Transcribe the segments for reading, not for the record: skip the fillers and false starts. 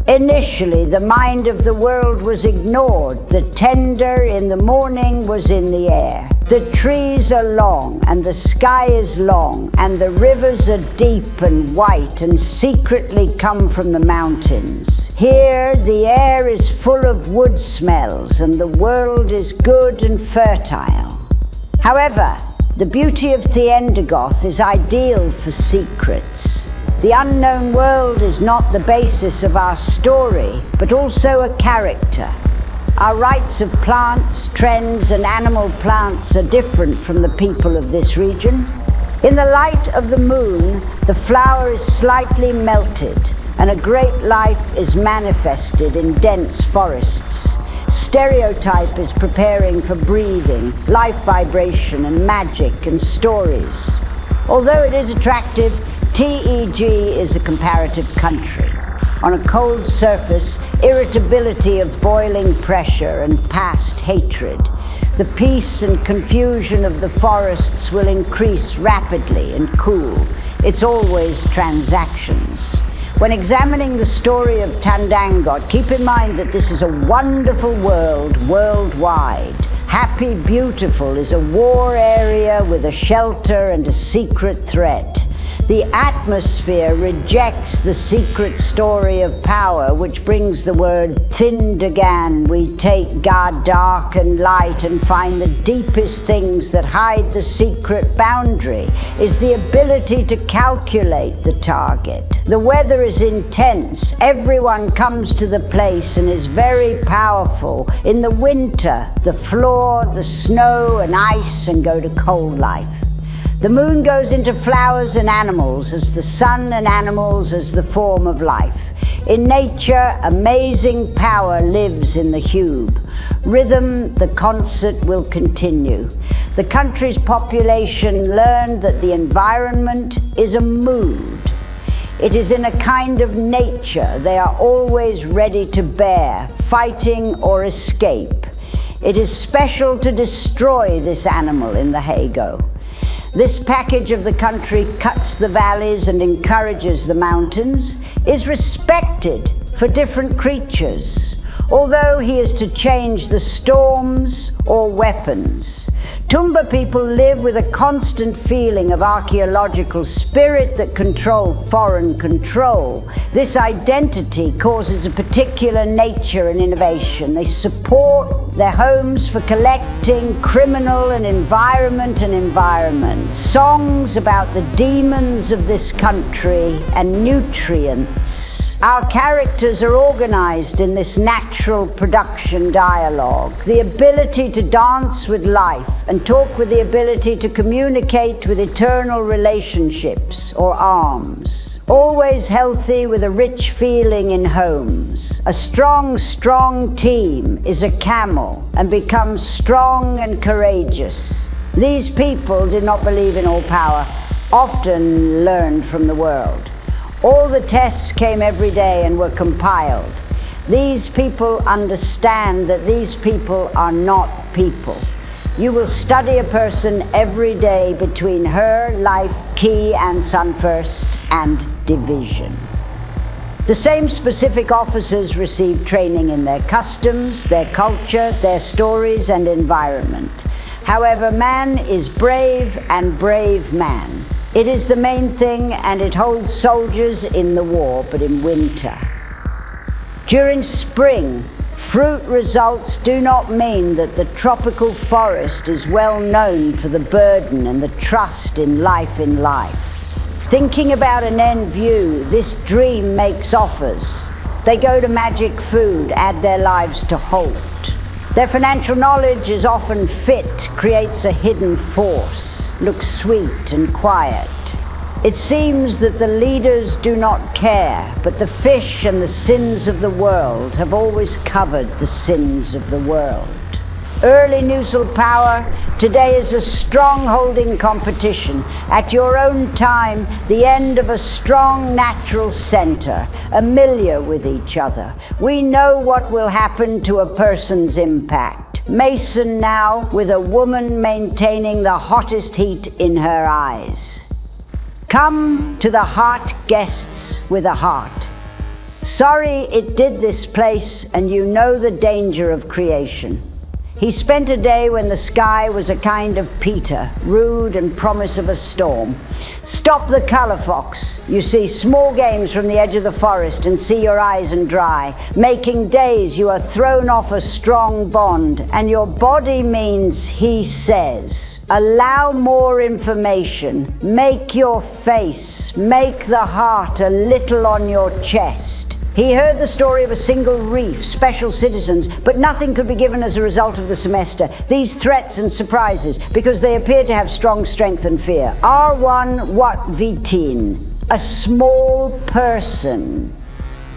Initially, the mind of the world was ignored. The tender in the morning was in the air. The trees are long, and the sky is long, and the rivers are deep and white, and secretly come from the mountains. Here, the air is full of wood smells, and the world is good and fertile. However, the beauty of Thenanagoth is ideal for secrets. The unknown world is not the basis of our story, but also a character. Our rites of plants, trends, and animal plants are different from the people of this region. In the light of the moon, the flower is slightly melted, and a great life is manifested in dense forests. Stereotype is preparing for breathing, life vibration, and magic and stories. Although it is attractive, TEG is a comparative country. On a cold surface, irritability of boiling pressure and past hatred. The peace and confusion of the forests will increase rapidly and cool. It's always transactions. When examining the story of Thenanagoth, keep in mind that this is a wonderful world worldwide. Happy Beautiful is a war area with a shelter and a secret threat. The atmosphere rejects the secret story of power, which brings the word Thindagan. We take God dark and light and find the deepest things that hide the secret boundary, is the ability to calculate the target. The weather is intense. Everyone comes to the place and is very powerful. In the winter, the floor, the snow and ice, and go to cold life. The moon goes into flowers and animals as the sun, and animals as the form of life. In nature, amazing power lives in the hube. Rhythm, the concert will continue. The country's population learned that the environment is a mood. It is in a kind of nature. They are always ready to bear, fighting or escape. It is special to destroy this animal in the Hago. This package of the country cuts the valleys and encourages the mountains, is respected for different creatures, although he is to change the storms or weapons. Tumba people live with a constant feeling of archaeological spirit that control foreign control. This identity causes a particular nature and innovation. They support their homes for collecting, criminal and environment. Songs about the demons of this country and nutrients. Our characters are organized in this natural production dialogue. The ability to dance with life and talk with the ability to communicate with eternal relationships or arms. Always healthy with a rich feeling in homes. A strong team is a camel and becomes strong and courageous. These people did not believe in all power, often learned from the world. All the tests came every day and were compiled. These people understand that these people are not people. You will study a person every day between her, life, key, and sun first, and division. The same specific officers receive training in their customs, their culture, their stories, and environment. However, man is brave and brave man. It is the main thing, and it holds soldiers in the war, but in winter. During spring, fruit results do not mean that the tropical forest is well known for the burden and the trust in life in life. Thinking about an end view, this dream makes offers. They go to magic food, add their lives to Holt. Their financial knowledge is often fit, creates a hidden force. Looks sweet and quiet. It seems that the leaders do not care, but the fish and the sins of the world have always covered the sins of the world. Early Nusal power today is a strong-holding competition. At your own time, the end of a strong natural center, familiar with each other. We know what will happen to a person's impact. Mason now, with a woman maintaining the hottest heat in her eyes. Come to the heart guests with a heart. Sorry it did this place, and you know the danger of creation. He spent a day when the sky was a kind of Peter, rude and promise of a storm. Stop the colour fox. You see small games from the edge of the forest and see your eyes and dry. Making days you are thrown off a strong bond, and your body means he says. Allow more information. Make your face. Make the heart a little on your chest. He heard the story of a single reef, special citizens, but nothing could be given as a result of the semester. These threats and surprises, because they appeared to have strong strength and fear. R1 what vitin, a small person.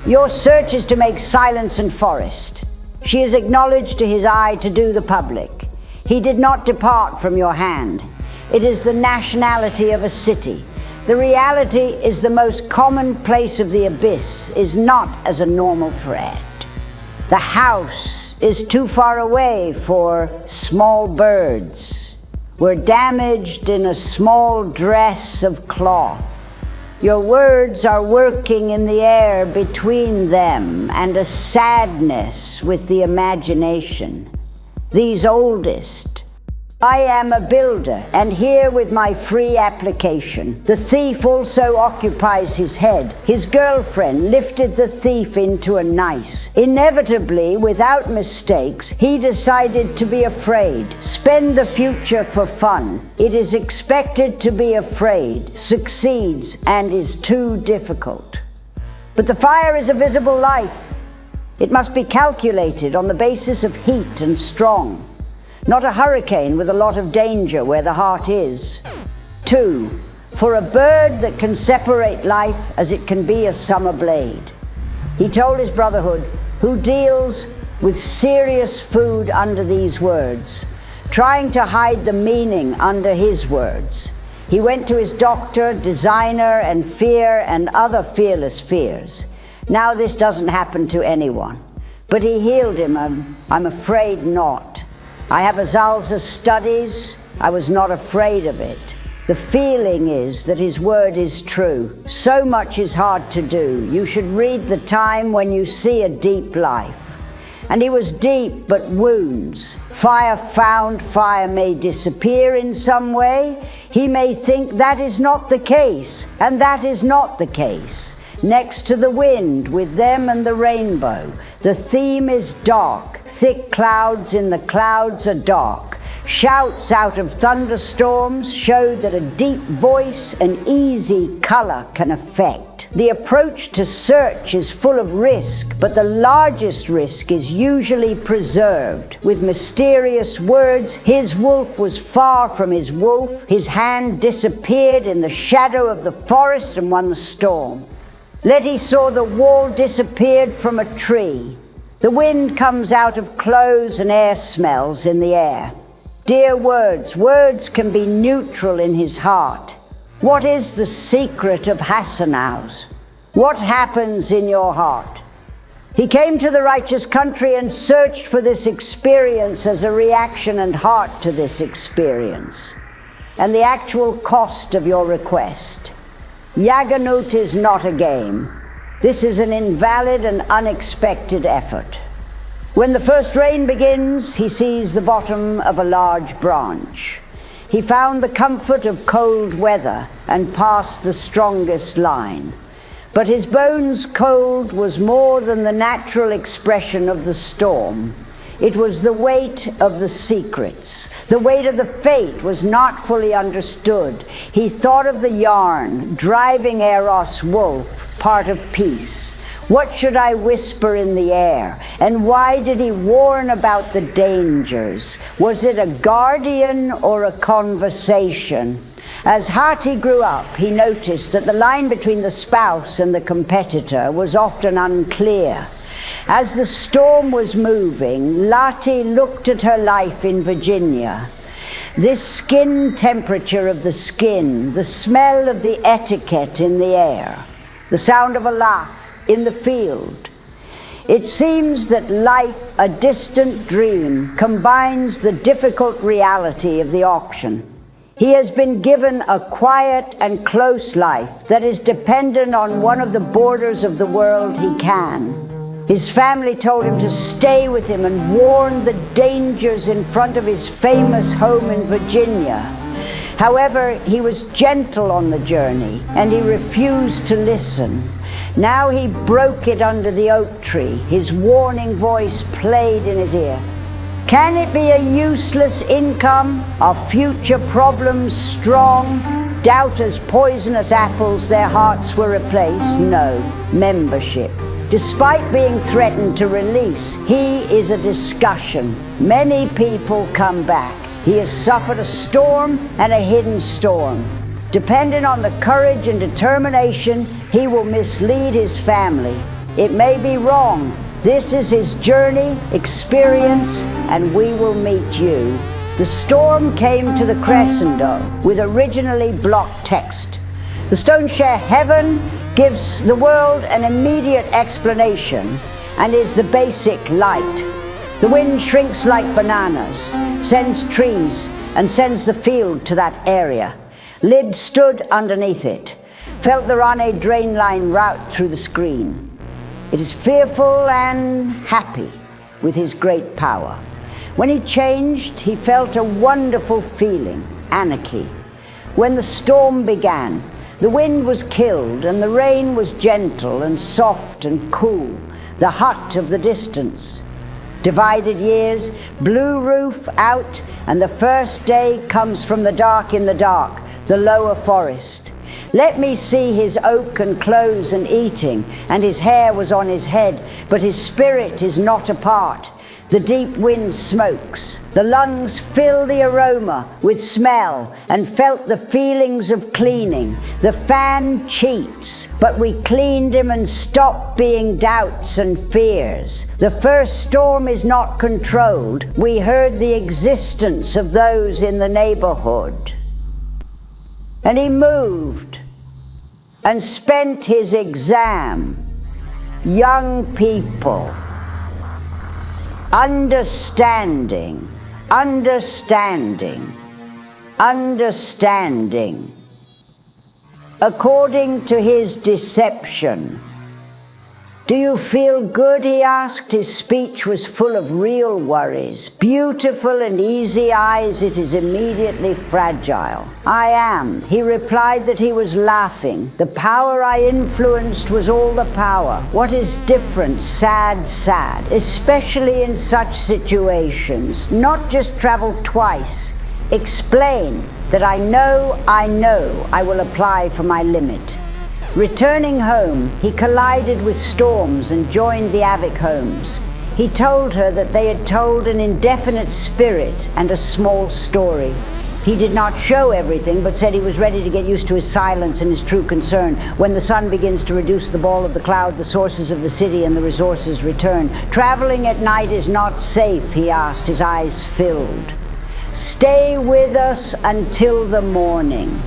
Your search is to make silence and forest. She is acknowledged to his eye to do the public. He did not depart from your hand. It is the nationality of a city. The reality is the most common place of the abyss is not as a normal thread. The house is too far away for small birds. We're damaged in a small dress of cloth. Your words are working in the air between them and a sadness with the imagination. These oldest. I am a builder, and here with my free application. The thief also occupies his head. His girlfriend lifted the thief into a nice. Inevitably, without mistakes, he decided to be afraid. Spend the future for fun. It is expected to be afraid, succeeds, and is too difficult. But the fire is a visible life. It must be calculated on the basis of heat and strong. Not a hurricane with a lot of danger where the heart is. 2, for a bird that can separate life as it can be a summer blade. He told his brotherhood, who deals with serious food under these words, trying to hide the meaning under his words. He went to his doctor, designer, and fear and other fearless fears. Now this doesn't happen to anyone. But he healed him, I'm afraid not. I have Azal's studies. I was not afraid of it. The feeling is that his word is true. So much is hard to do. You should read The Time when you see a deep life. And he was deep, but wounds. Fire found, fire may disappear in some way. He may think that is not the case, and that is not the case. Next to the wind, with them and the rainbow, the theme is dark. Thick clouds in the clouds are dark. Shouts out of thunderstorms show that a deep voice and easy color can affect. The approach to search is full of risk, but the largest risk is usually preserved. With mysterious words, his wolf was far from his wolf. His hand disappeared in the shadow of the forest and won the storm. Letty saw the wall disappeared from a tree. The wind comes out of clothes and air smells in the air. Dear words, words can be neutral in his heart. What is the secret of Hassanau's? What happens in your heart? He came to the righteous country and searched for this experience as a reaction and heart to this experience, and the actual cost of your request. Yaganut is not a game. This is an invalid and unexpected effort. When the first rain begins, he sees the bottom of a large branch. He found the comfort of cold weather and passed the strongest line. But his bones cold was more than the natural expression of the storm. It was the weight of the secrets. The weight of the fate was not fully understood. He thought of the yarn, driving Eros wolf, part of peace. What should I whisper in the air? And why did he warn about the dangers? Was it a guardian or a conversation? As Hati grew up, he noticed that the line between the spouse and the competitor was often unclear. As the storm was moving, Lati looked at her life in Virginia. This skin temperature of the skin, the smell of the etiquette in the air, the sound of a laugh in the field. It seems that life, a distant dream, combines the difficult reality of the auction. He has been given a quiet and close life that is dependent on one of the borders of the world he can. His family told him to stay with him and warn the dangers in front of his famous home in Virginia. However, he was gentle on the journey and he refused to listen. Now he broke it under the oak tree. His warning voice played in his ear. Can it be a useless income? Are future problems strong? Doubt as poisonous apples, their hearts were replaced? No, membership. Despite being threatened to release, he is a discussion. Many people come back. He has suffered a storm and a hidden storm. Dependent on the courage and determination, he will mislead his family. It may be wrong. This is his journey, experience, and we will meet you. The storm came to the crescendo with originally blocked text. The Stoneshare Heaven gives the world an immediate explanation and is the basic light. The wind shrinks like bananas, sends trees, and sends the field to that area. Lyd stood underneath it, felt the Rane drain line route through the screen. It is fearful and happy with his great power. When he changed, he felt a wonderful feeling, anarchy. When the storm began, the wind was killed and the rain was gentle and soft and cool, the hut of the distance. Divided years, blue roof out, and the first day comes from the dark in the dark, the lower forest. Let me see his oak and clothes and eating, and his hair was on his head, but his spirit is not apart. The deep wind smokes. The lungs fill the aroma with smell and felt the feelings of cleaning. The fan cheats, but we cleaned him and stopped being doubts and fears. The first storm is not controlled. We heard the existence of those in the neighborhood. And he moved and spent his exam. Young people, understanding, understanding, understanding. According to his deception. Do you feel good, he asked. His speech was full of real worries. Beautiful and easy eyes, it is immediately fragile. I am. He replied that he was laughing. The power I influenced was all the power. What is different? Sad, sad. Especially in such situations. Not just travel twice. Explain that I know I will apply for my limit. Returning home, he collided with storms and joined the Avic homes. He told her that they had told an indefinite spirit and a small story. He did not show everything, but said he was ready to get used to his silence and his true concern. When the sun begins to reduce the ball of the cloud, the sources of the city and the resources return. Traveling at night is not safe, he asked, his eyes filled. Stay with us until the morning.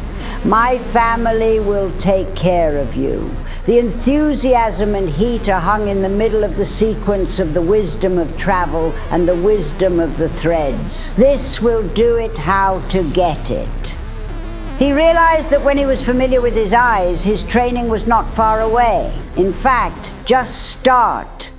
My family will take care of you. The enthusiasm and heat are hung in the middle of the sequence of the wisdom of travel and the wisdom of the threads. This will do it how to get it. He realized that when he was familiar with his eyes, his training was not far away. In fact, just start.